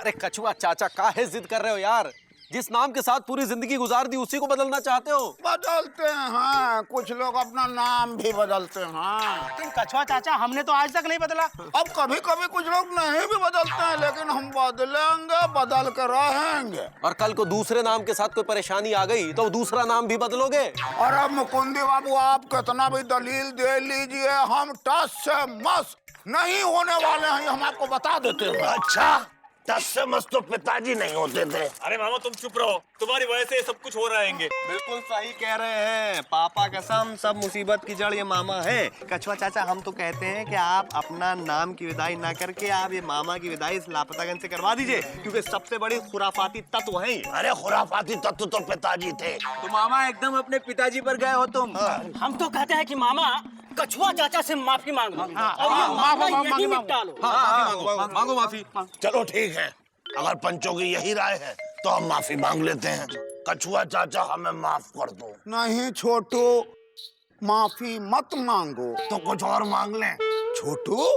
अरे कछुआ चाचा काहे जिद कर रहे हो यार? जिस नाम के साथ पूरी जिंदगी गुजार दी उसी को बदलना चाहते हो? बदलते हैं, कुछ लोग अपना नाम भी बदलते हैं। लेकिन कछुआ चाचा हमने तो आज तक नहीं बदला। अब कभी कभी कुछ लोग नहीं भी बदलते हैं, लेकिन हम बदलेंगे, बदल कर रहेंगे। और कल को दूसरे नाम के साथ कोई परेशानी आ गई तो दूसरा नाम भी बदलोगे? और अब मुकुंदी बाबू आप कितना भी दलील दे लीजिए, हम टस से मस नहीं होने वाले हैं, हम आपको बता देते हैं। अच्छा, 10 से मस्त तो पिताजी नहीं होते थे। अरे मामा तुम चुप रहो, तुम्हारी वजह से ये सब कुछ हो रहा है। बिल्कुल सही कह रहे हैं पापा, कसम सब मुसीबत की जड़ ये मामा है। कछुआ चाचा हम तो कहते हैं कि आप अपना नाम की विदाई ना करके आप ये मामा की विदाई इस लापतागंज से करवा दीजिए, क्योंकि सबसे बड़ी खुराफाती तत्व है। अरे खुराफाती तत्व तो पिताजी थे। तो मामा एकदम अपने पिताजी पर गए हो तुम। हम तो कहते हैं कि मामा कछुआ चाचा से माफी मांग लो और ये मामला यहीं निपटा लो। मांगो माफी। चलो ठीक है, अगर पंचों की यही राय है तो हम माफी मांग लेते हैं। कछुआ चाचा हमें माफ कर दो। नहीं छोटू, माफी मत मांगो। तो कुछ और मांग लें। छोटू,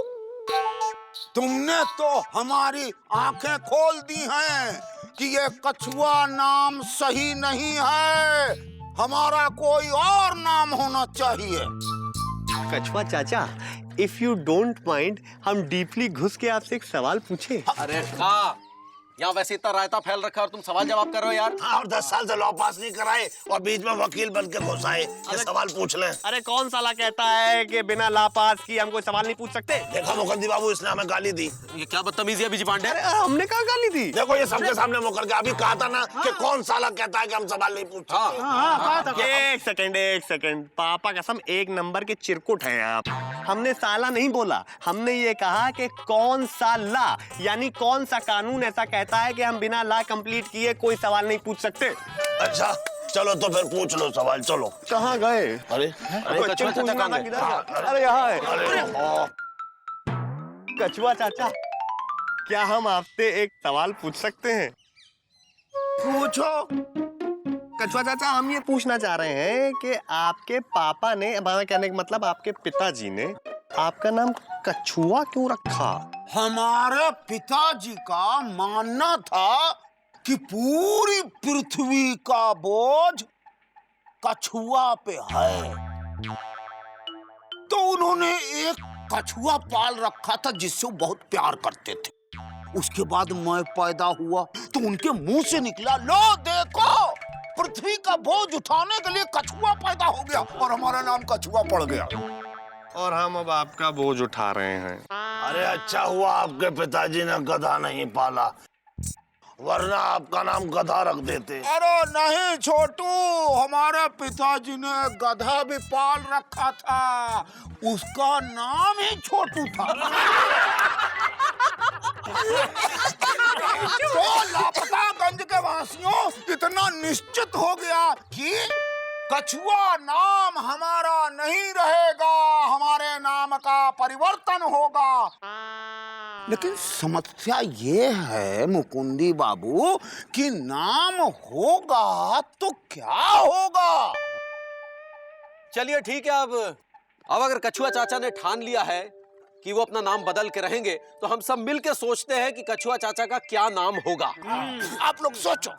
तुमने तो हमारी आंखें खोल दी हैं कि ये कछुआ नाम सही नहीं है, हमारा कोई और नाम होना चाहिए। कछुआ चाचा, इफ यू डोंट माइंड हम डीपली घुस के आपसे एक सवाल पूछे? अरे हाँ, यहाँ वैसे इतना रायता फैल रखा और तुम सवाल जवाब कर रहे हो यार। हाँ, और 10 साल से लॉ पास नहीं कराए और बीच में वकील बन के घुस आए। ये सवाल पूछ लें। अरे कौन साला कहता है कि बिना ला पास की हम कोई सवाल नहीं पूछ सकते? देखा मुकद्दी बाबू, इसने हमें गाली दी। ये क्या बदतमीजी है बीजी पांडे? अरे हमने कहा गाली दी? देखो ये सबके सामने मुकर के अभी कहा था ना कि कौन साला कहता है कि हम सवाल नहीं पूछ सकते। एक सेकंड पापा कसम एक नंबर के चिरकुट हैं आप। हमने साला नहीं बोला, हमने ये कहा कि कौन सा ला, यानी कौन सा कानून ऐसा कहता है कि हम बिना ला कंप्लीट किए कोई सवाल नहीं पूछ सकते। अच्छा चलो तो फिर पूछ लो सवाल। चलो। कहाँ गए? अरे क्वेश्चन पूछना था किधर गए? अरे यहाँ है। कछुआ चाचा, क्या हम आपसे एक सवाल पूछ सकते हैं? पूछो। कछुआ चाचा, हम ये पूछना चाह रहे हैं कि आपके पापा ने, हमारा कहने का मतलब आपके पिताजी ने आपका नाम कछुआ क्यों रखा? हमारे पिताजी का मानना था कि पूरी पृथ्वी का बोझ कछुआ पे है, तो उन्होंने एक कछुआ पाल रखा था जिससे वो बहुत प्यार करते थे। उसके बाद मैं पैदा हुआ तो उनके मुंह से निकला, लो देखो पृथ्वी का बोझ उठाने के लिए कछुआ पैदा हो गया, और हमारा नाम कछुआ पड़ गया। और हम अब आपका बोझ उठा रहे हैं। अरे अच्छा हुआ आपके पिताजी ने गधा नहीं पाला, वरना आपका नाम गधा रख देते। अरे नहीं छोटू, हमारे पिताजी ने गधा भी पाल रखा था, उसका नाम ही छोटू था। तो लापतागंज के वासियों इतना निश्चित हो गया कि कछुआ नाम हमारा नहीं रहेगा, हमारे नाम का परिवर्तन होगा। लेकिन समस्या ये है मुकुंदी बाबू कि नाम होगा तो क्या होगा? चलिए ठीक है, अब अगर कछुआ चाचा ने ठान लिया है कि वो अपना नाम बदल के रहेंगे तो हम सब मिलके सोचते हैं कि कछुआ चाचा का क्या नाम होगा। आप लोग सोचो।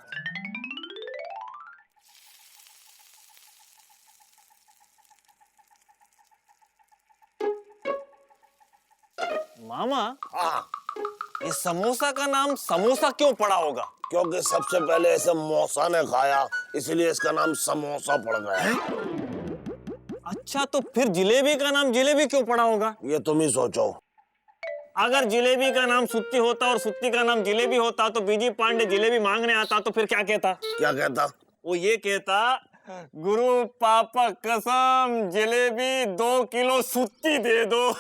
मामा, हाँ, इस समोसा का नाम समोसा क्यों पड़ा होगा? क्योंकि सबसे पहले ऐसे मौसा ने खाया, इसलिए इसका नाम समोसा पड़ गया। अच्छा, तो फिर जिलेबी का नाम जिलेबी क्यों पड़ा होगा? ये तुम ही सोचो। अगर जिलेबी का नाम सुत्ती होता और सुत्ती का नाम जिलेबी होता तो बीजी पांडे जिलेबी मांगने आता तो फिर क्या कहता? क्या कहता? वो ये कहता, गुरु पापा कसम जिलेबी 2 किलो सुत्ती दे दो।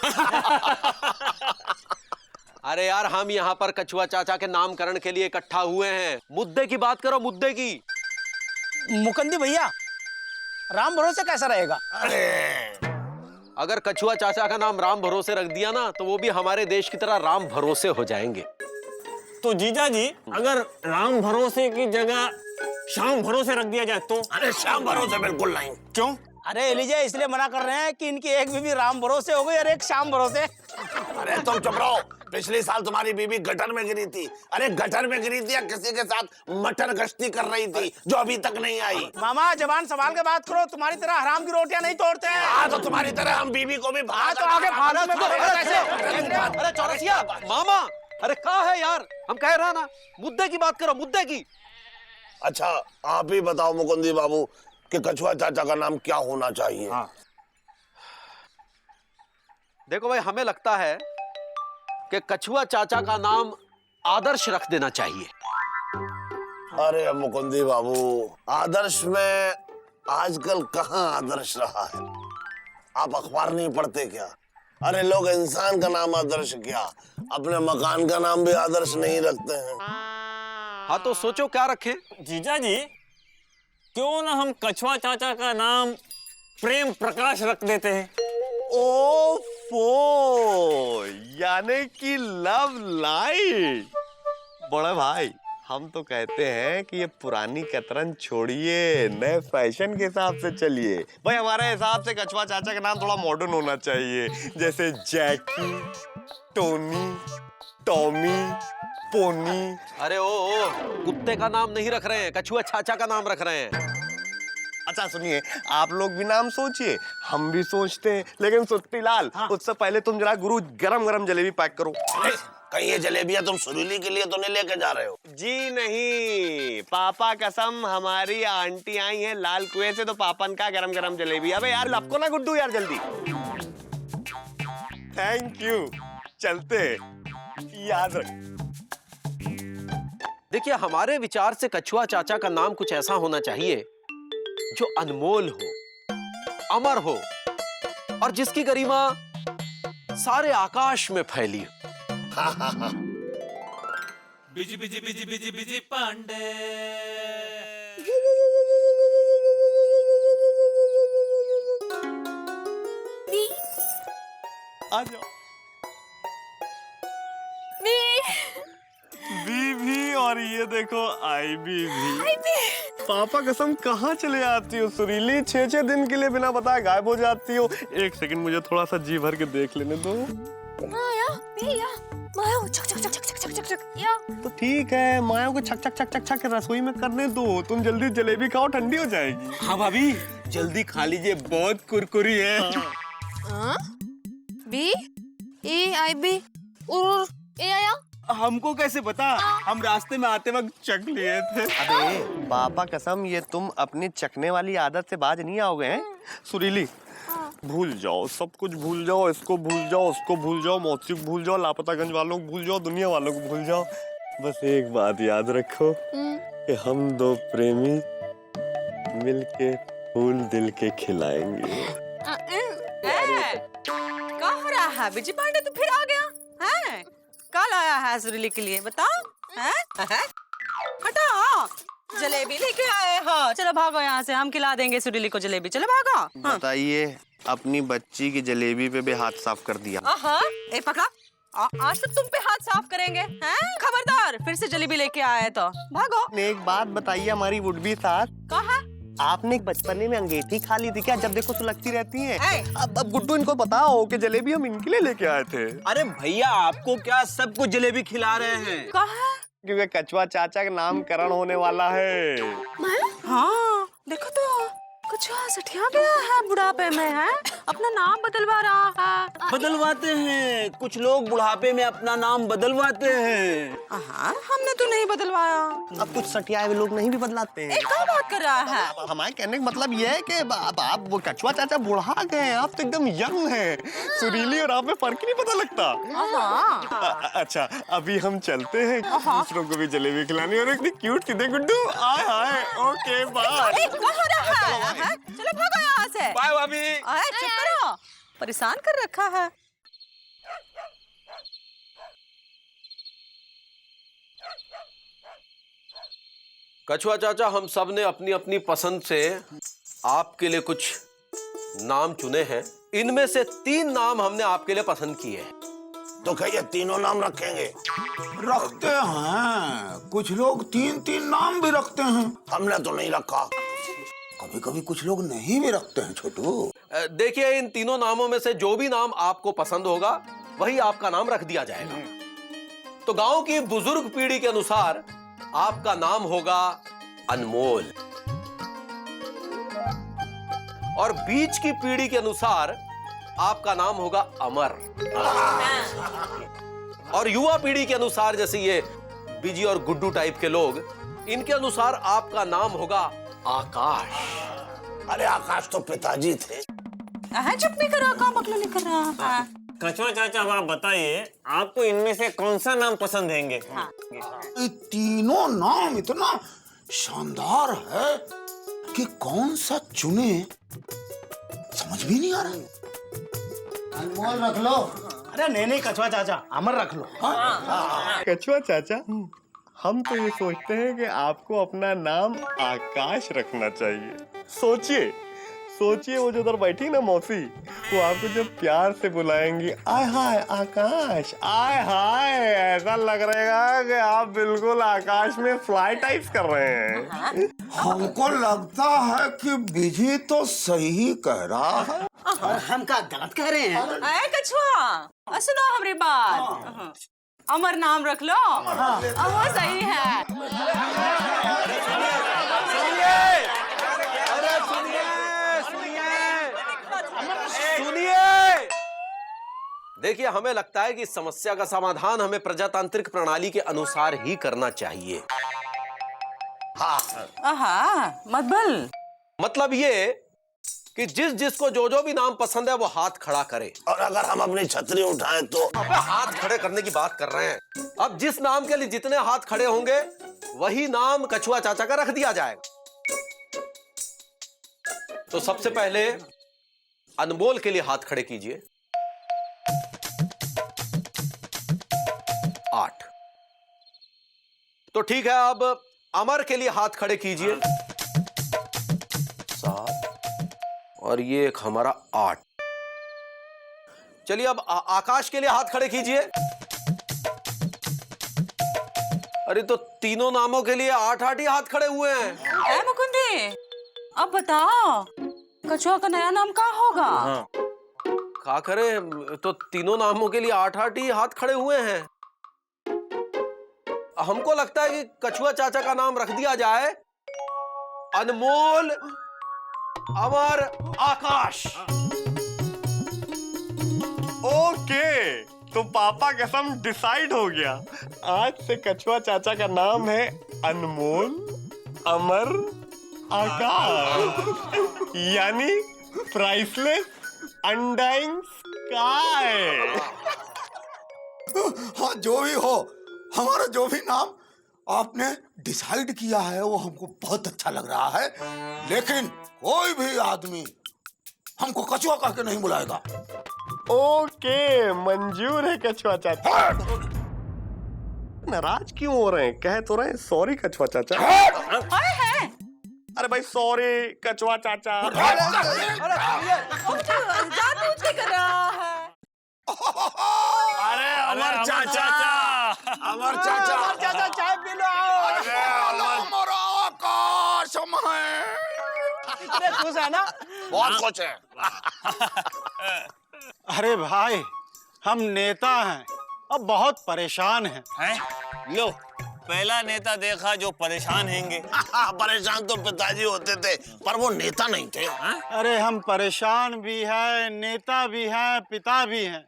अरे यार, हम यहाँ पर कछुआ चाचा के नामकरण के लिए इकट्ठा हुए हैं। मुद्दे की बात करो, मुद्दे की। मुकंदी भैया, राम भरोसे कैसा रहेगा? अगर कछुआ चाचा का नाम राम भरोसे रख दिया ना तो वो भी हमारे देश की तरह राम भरोसे हो जाएंगे। तो जीजा जी, अगर राम भरोसे की जगह शाम भरोसे रख दिया जाए तो? अरे शाम भरोसे बिल्कुल नहीं। क्यों? अरे एलिजा इसलिए मना कर रहे हैं कि इनकी एक बीवी राम भरोसे हो गई और एक शाम भरोसे। अरे तुम चुप रहो। पिछले साल तुम्हारी बीबी गटर में गिरी थी। अरे गटर में गिरी थी या किसी के साथ मटर गश्ती कर रही थी जो अभी तक नहीं आई। मामा जबान संभाल के बात करो, तुम्हारी तरह हराम की रोटियां नहीं तोड़ते हैं। हाँ तो तुम्हारी तरह हम बीबी को भी तो आगे फालतू में बोलो कैसे? अरे चौरसिया मामा, अरे क्या है यार, हम कह रहे हैं ना मुद्दे की बात करो, मुद्दे की। अच्छा आप ही बताओ मुकुंदी बाबू कि कछुआ चाचा का नाम क्या होना चाहिए। देखो भाई, हमें लगता है कि कछुआ चाचा का नाम आदर्श रख देना चाहिए। अरे मुकुंदी बाबू, आदर्श में आजकल कहाँ आदर्श रहा है। आप अखबार नहीं पढ़ते क्या? अरे लोग इंसान का नाम आदर्श क्या, अपने मकान का नाम भी आदर्श नहीं रखते हैं। हाँ तो सोचो क्या रखें। जीजा जी, क्यों ना हम कछुआ चाचा का नाम प्रेम प्रकाश रख देते हैं। ओफो, यानी कि लव लाइट। बड़े भाई, हम तो कहते हैं कि ये पुरानी कतरन छोड़िए, नए फैशन के हिसाब से चलिए। भाई हमारे हिसाब से कछुआ चाचा का नाम थोड़ा मॉडर्न होना चाहिए, जैसे जैकी, टोनी, टॉमी, पोनी। अरे ओ कुत्ते का नाम नहीं रख रहे हैं, कछुआ चाचा का नाम रख रहे हैं। अच्छा सुनिए, आप लोग भी नाम सोचिए, हम भी सोचते हैं, लेकिन सुट्टी लाल, उससे पहले तुम जरा गुरु गरम गरम जलेबी पैक करो। कहीं ये जलेबियां तुम सुरीली के लिए तो नहीं लेके जा रहे हो? जी नहीं, पापा कसम, हमारी आंटी आई है लाल कुएं से, तो पापन का गरम गरम जलेबी। अबे यार लपको ना गुड्डू यार जल्दी। थैंक यू, चलते याद रख। देखिए, हमारे विचार से कछुआ चाचा का नाम कुछ ऐसा होना चाहिए जो अनमोल हो, अमर हो और जिसकी गरिमा सारे आकाश में फैली हो। Busy busy busy busy busy Pandey. आ जाओ। वी भी, और ये देखो आई भी। पापा कसम कहाँ चले आती हो सुरीली? 6-6 दिन के लिए बिना बताए गायब हो जाती हो। एक सेकंड मुझे थोड़ा सा जी भर के देख लेने दो। तो ठीक है, माया को छक छक छक छक छक रसोई में करने दो। तुम जल्दी जलेबी खाओ, ठंडी हो जाएगी। हाँ भाभी, जल्दी खा लीजिए, बहुत कुरकुरी है। बी ए आई बी और ए आया। हमको कैसे पता? हम रास्ते में आते वक्त चख लिए थे। अरे पापा कसम, ये तुम अपनी चखने वाली आदत से बाज नहीं आओगे हैं? सुरीली, भूल जाओ, सब कुछ भूल जाओ। इसको भूल जाओ, उसको भूल जाओ, मौसी को भूल जाओ, लापतागंज वालों को भूल जाओ, दुनिया वालों को भूल जाओ। बस एक बात याद रखो कि हम दो प्रेमी मिलके फूल दिल के खिलाएंगे। क्या हो रहा है बिजी पांडे? तू फिर आ गया है? कल आया है सुरीली के लिए, बताओ। हटा, जलेबी लेके आए। हाँ चलो भागो यहाँ से, हम खिला देंगे सुरीली को जलेबी। चलो भागो। बताइए, अपनी बच्ची की जलेबी पे भी हाथ साफ कर दिया। ए पकड़ा, आज तक तुम पे हाथ साफ करेंगे हैं? खबरदार, फिर से जलेबी लेके आए तो भागो। एक बात बताइए हमारी वुड-बी साथ, कहा आपने एक बचपने में अंगीठी खा ली थी क्या? जब देखो सुलगती रहती है। अब गुड्डू इनको बताओ कि जलेबी हम इनके लिए लेके आए थे। अरे भैया, आपको क्या सब कुछ जलेबी खिला रहे हैं? कहा क्योंकि कछुआ चाचा का नामकरण होने वाला है। हाँ देखो तो कुछ सठिया गया है बुढ़ापे में, है अपना नाम बदलवा रहा है। बदलवाते हैं, कुछ लोग बुढ़ापे में अपना नाम बदलवाते हैं। हाँ, हमने तो नहीं बदलवाया। अब कुछ सटियाए हुए लोग नहीं भी बदलाते हैं। क्या बात कर रहा है? हमारे कहने का मतलब ये है कि आप वो कछुआ चाचा बुढ़ा गए, आप तो एकदम यंग हैं। सुरीली और आप में फर्क ही नहीं पता लगता। अच्छा अभी हम चलते हैं, दूसरों को भी जलेबी खिलानी। और इतनी क्यूट थी देख गुड्डू। आय ओके बाय। चलो भागो यहाँ से। बाय भाभी। चुप करो, परेशान कर रखा है। कछुआ चाचा, हम सब ने अपनी अपनी पसंद से आपके लिए कुछ नाम चुने हैं। इनमें से 3 नाम हमने आपके लिए पसंद किए हैं। तो क्या ये तीनों नाम रखेंगे? रखते हैं, कुछ लोग 3-3 नाम भी रखते हैं। हमने तो नहीं रखा। कभी कभी कुछ लोग नहीं भी रखते हैं छोटू। देखिए, इन तीनों नामों में से जो भी नाम आपको पसंद होगा वही आपका नाम रख दिया जाएगा। तो गांव की बुजुर्ग पीढ़ी के अनुसार आपका नाम होगा अनमोल, और बीच की पीढ़ी के अनुसार आपका नाम होगा अमर, और युवा पीढ़ी के अनुसार जैसे ये बिजी और गुड्डू टाइप के लोग, इनके अनुसार आपका नाम होगा आकाश। अरे आकाश तो पिताजी थे। चुप नहीं कर रहा, काम अगला नहीं कर रहा। कछुआ चाचा अब आप बताइए, आपको इनमें से कौन सा नाम पसंद हैंगे? ये तीनों नाम इतना शानदार है कि कौन सा चुने समझ भी नहीं आ रहा। अनमोल रख लो। अरे नहीं कछुआ चाचा, अमर रख लो। कछुआ चाचा, हम तो ये सोचते हैं कि आपको अपना नाम आकाश रखना चाहिए। सोचिए सोचिए, वो जो उधर बैठी ना मौसी, वो आपको जब प्यार से बुलाएंगी, आय हाय आकाश, आय हाय, ऐसा लग रहेगा कि आप बिल्कुल आकाश में फ्लाई टाइप्स कर रहे हैं। हमको लगता है कि बिजी तो सही कह रहा है। और हम क्या गलत कह रहे हैं? अरे कछुआ, सुनो हमारी बात, अमर नाम रख लो। वो सही है। सुनिए, देखिए, हमें लगता है कि इस समस्या का समाधान हमें प्रजातांत्रिक प्रणाली के अनुसार ही करना चाहिए। मत बोल। मतलब ये कि जिसको जो भी नाम पसंद है वो हाथ खड़ा करे। और अगर हम अपनी छतरी उठाएं तो? हाथ खड़े करने की बात कर रहे हैं। अब जिस नाम के लिए जितने हाथ खड़े होंगे वही नाम कछुआ चाचा का रख दिया जाएगा। तो सबसे पहले अनमोल के लिए हाथ खड़े कीजिए। 8। तो ठीक है, अब अमर के लिए हाथ खड़े कीजिए। 7, और ये एक हमारा 8। चलिए अब आकाश के लिए हाथ खड़े कीजिए। अरे तो तीनों नामों के लिए 8-8 ही हाथ खड़े हुए हैं। मुकुंदी, अब बताओ कछुआ का नया नाम क्या होगा? क्या करें, तो तीनों नामों के लिए 8-8 ही हाथ खड़े हुए हैं। हमको लगता है कि कछुआ चाचा का नाम रख दिया जाए अनमोल, अमर, आकाश। ओके, तो पापा कसम डिसाइड हो गया। आज से कछुआ चाचा का नाम है अनमोल, अमर, आकाश, यानी प्राइसलेस अनडाइंग स्काई। हाँ, जो भी हो, हमारा जो भी नाम आपने डिसाइड किया है वो हमको बहुत अच्छा लग रहा है, लेकिन कोई भी आदमी हमको कछुआ कह के नहीं बुलाएगा। ओके, मंजूर है कछुआ चाचा। नाराज क्यों हो रहे हैं? कह तो रहे हैं सॉरी कछुआ चाचा। अरे भाई सॉरी कछुआ चाचा। जानबूझ के कर रहा है। अरे अमर चाचा, अमर चाचा चाय पी लो। अरे हमारा आकाश हम हैं। अरे खुश है ना? बहुत कुछ है। अरे भाई, हम नेता हैं, अब बहुत परेशान हैं। लो, पहला नेता देखा जो परेशान हैंगे। परेशान तो पिताजी होते थे, पर वो नेता नहीं थे। अरे हम परेशान भी हैं, नेता भी हैं, पिता भी हैं।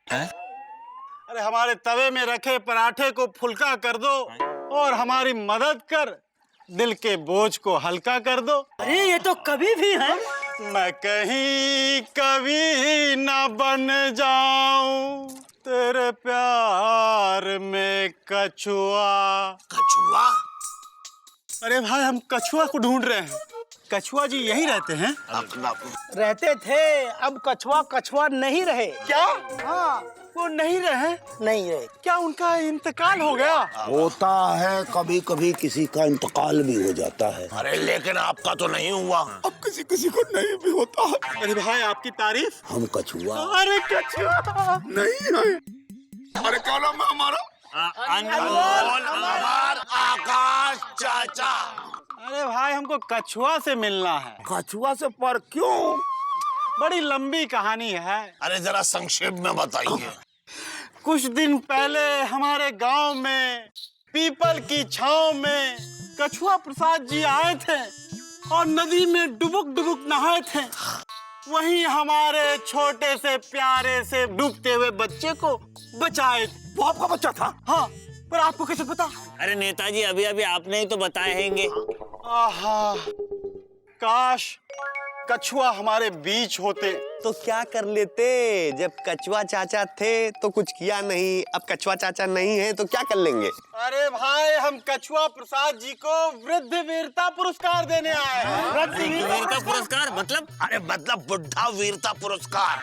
अरे हमारे तवे में रखे पराठे को फुल्का कर दो और हमारी मदद कर दिल के बोझ को हल्का कर दो। अरे ये तो कभी भी है। मैं कहीं कभी न बन जाऊं तेरे प्यार में कछुआ। कछुआ? अरे भाई, हम कछुआ को ढूंढ रहे हैं। कछुआ जी यही रहते हैं? रहते थे, अब कछुआ नहीं रहे। क्या? हाँ, वो नहीं रहे। क्या उनका इंतकाल हो गया? होता है, कभी कभी किसी का इंतकाल भी हो जाता है। अरे लेकिन आपका तो नहीं हुआ। अब किसी किसी को नहीं भी होता है। अरे भाई, आपकी तारीफ। हम कछुआ अरे कछुआ नहीं है। अरे क्या नाम है हमारा? अनमोल, अमर, आकाश चाचा। अरे भाई, हमको कछुआ से मिलना है। कछुआ से? पर क्यों? बड़ी लंबी कहानी है। अरे जरा संक्षेप में बताइए। कुछ दिन पहले हमारे गांव में पीपल की छांव में कछुआ प्रसाद जी आए थे और नदी में डुबुक डुबुक नहाए थे। वहीं हमारे छोटे से प्यारे से डूबते हुए बच्चे को बचाए। वो आपका बच्चा था? हाँ, पर आपको कैसे पता? अरे नेताजी, अभी अभी आपने ही तो बताए होंगे। आहा, काश कछुआ हमारे बीच होते। तो क्या कर लेते? जब कछुआ चाचा थे तो कुछ किया नहीं, अब कछुआ चाचा नहीं है तो क्या कर लेंगे? अरे भाई, हम कछुआ प्रसाद जी को वृद्ध वीरता पुरस्कार देने आए हैं। वृद्ध वीरता पुरस्कार मतलब? अरे मतलब बुढ़ा वीरता पुरस्कार।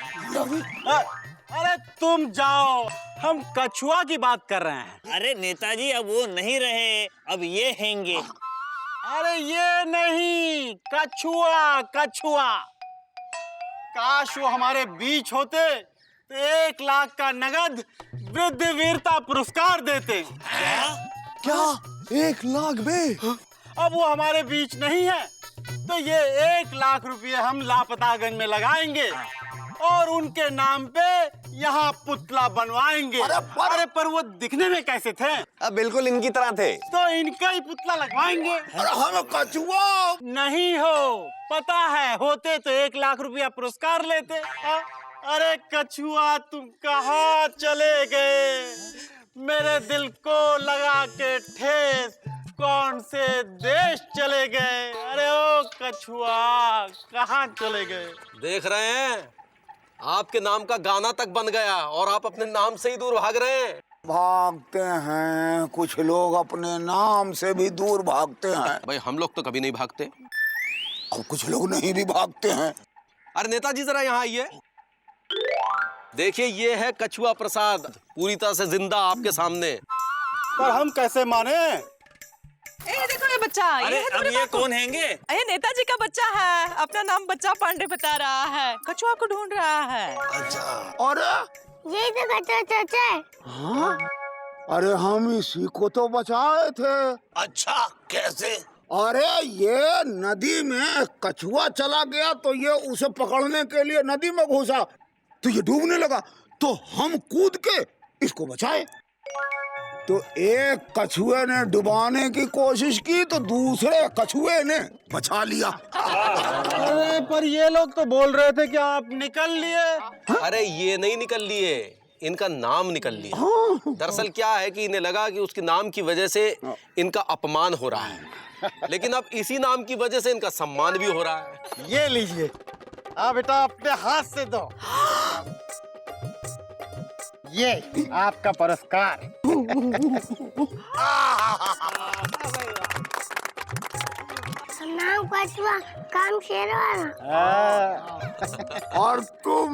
अरे तुम जाओ, हम कछुआ की बात कर रहे हैं। अरे नेताजी, अब वो नहीं रहे, अब ये हैंगे। अरे ये नहीं, कछुआ कछुआ। काश वो हमारे बीच होते तो 1 लाख का नगद वृद्ध वीरता पुरस्कार देते। क्या 1 लाख बे? अब वो हमारे बीच नहीं है तो ये 1 लाख रुपए हम लापतागंज में लगाएंगे और उनके नाम पे यहाँ पुतला बनवाएंगे। अरे पर वो दिखने में कैसे थे? अब बिल्कुल इनकी तरह थे। तो इनका ही पुतला लगवाएंगे। अरे हम कछुआ नहीं हो, पता है, होते तो 1 लाख रुपया पुरस्कार लेते। अरे कछुआ, तुम कहाँ चले गए? मेरे दिल को लगा के ठेस कौन से देश चले गए? अरे ओ कछुआ, कहाँ चले गए? देख रहे हैं, आपके नाम का गाना तक बन गया और आप अपने नाम से ही दूर भाग रहे हैं। भागते हैं, कुछ लोग अपने नाम से भी दूर भागते हैं। भाई, हम लोग तो कभी नहीं भागते और कुछ लोग नहीं भी भागते हैं। अरे नेताजी, जरा यहाँ आइए। देखिए, ये है कछुआ प्रसाद, पूरी तरह से जिंदा आपके सामने। पर हम कैसे माने? देखो ये बच्चा, अरे अब ये कौन हैंगे? ये नेताजी का बच्चा है, अपना नाम बच्चा पांडे बता रहा है, कछुआ को ढूंढ रहा है। और यही तो कछुआ चाचा है। हाँ? अरे हम इसी को तो बचाए थे। अच्छा, कैसे? अरे ये नदी में कछुआ चला गया तो ये उसे पकड़ने के लिए नदी में घुसा तो ये डूबने लगा, तो हम कूद के इसको बचाए। तो एक कछुए ने डुबाने की कोशिश की तो दूसरे कछुए ने बचा लिया। अरे पर ये लोग तो बोल रहे थे कि आप निकल लिए। अरे ये नहीं निकल लिए, इनका नाम निकल लिया। दरअसल क्या है कि इन्हें लगा कि उसके नाम की वजह से इनका अपमान हो रहा है, लेकिन अब इसी नाम की वजह से इनका सम्मान भी हो रहा है। ये लीजिए, आप बेटा अपने हाथ से दो। ये आपका पुरस्कार। नाम कछुआ, काम शेरवाना। और तुम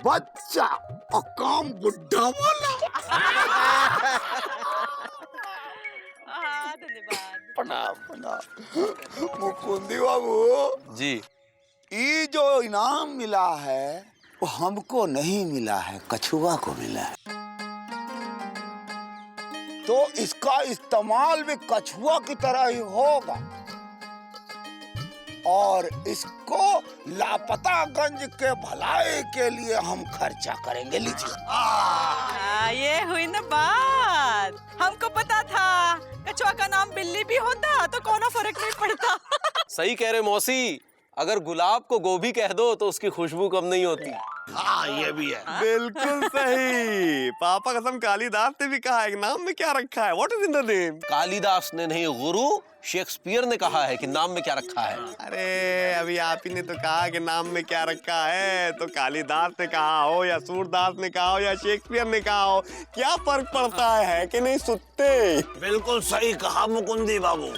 बच्चा और काम बुढ़ा वाला। धन्यवाद। प्रणाम। मुकुंदी बाबू जी, ये जो इनाम मिला है वो हमको नहीं मिला है, कछुआ को मिला है। तो इसका इस्तेमाल भी कछुआ की तरह ही होगा और इसको लापतागंज के भलाई के लिए हम खर्चा करेंगे। लीजिए। ये हुई ना बात, हमको पता था कछुआ का नाम बिल्ली भी होता तो कोनो फर्क नहीं पड़ता। सही कह रहे मौसी, अगर गुलाब को गोभी कह दो तो उसकी खुशबू कम नहीं होती। हाँ, ये भी है। बिल्कुल सही। पापा कसम, कालिदास ने भी कहा है नाम में क्या रखा है, what is in the name? Kalidas ने नहीं, गुरु शेक्सपियर ने कहा है कि नाम में क्या रखा है। अरे अभी आप ही ने तो कहा कि नाम में क्या रखा है, तो कालिदास ने कहा हो या सूरदास ने कहा हो या शेक्सपियर ने कहा हो, क्या फर्क पड़ता है कि नहीं सुनते? बिल्कुल सही कहा मुकुंदी बाबू।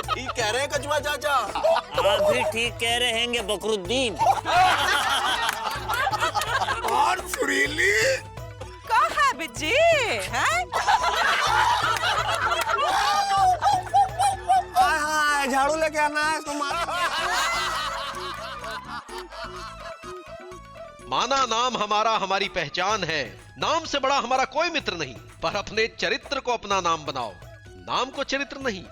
ठीक कह रहे हैं कछुआ चाचा। आप भी ठीक कह रहे हैंगे बकरुद्दीन। और सुरीली कहाँ है बिज्जी? हैं? झाड़ू लेके आना है तुम्हारा। माना नाम हमारा हमारी पहचान है, नाम से बड़ा हमारा कोई मित्र नहीं, पर अपने चरित्र को अपना नाम बनाओ, नाम को चरित्र नहीं।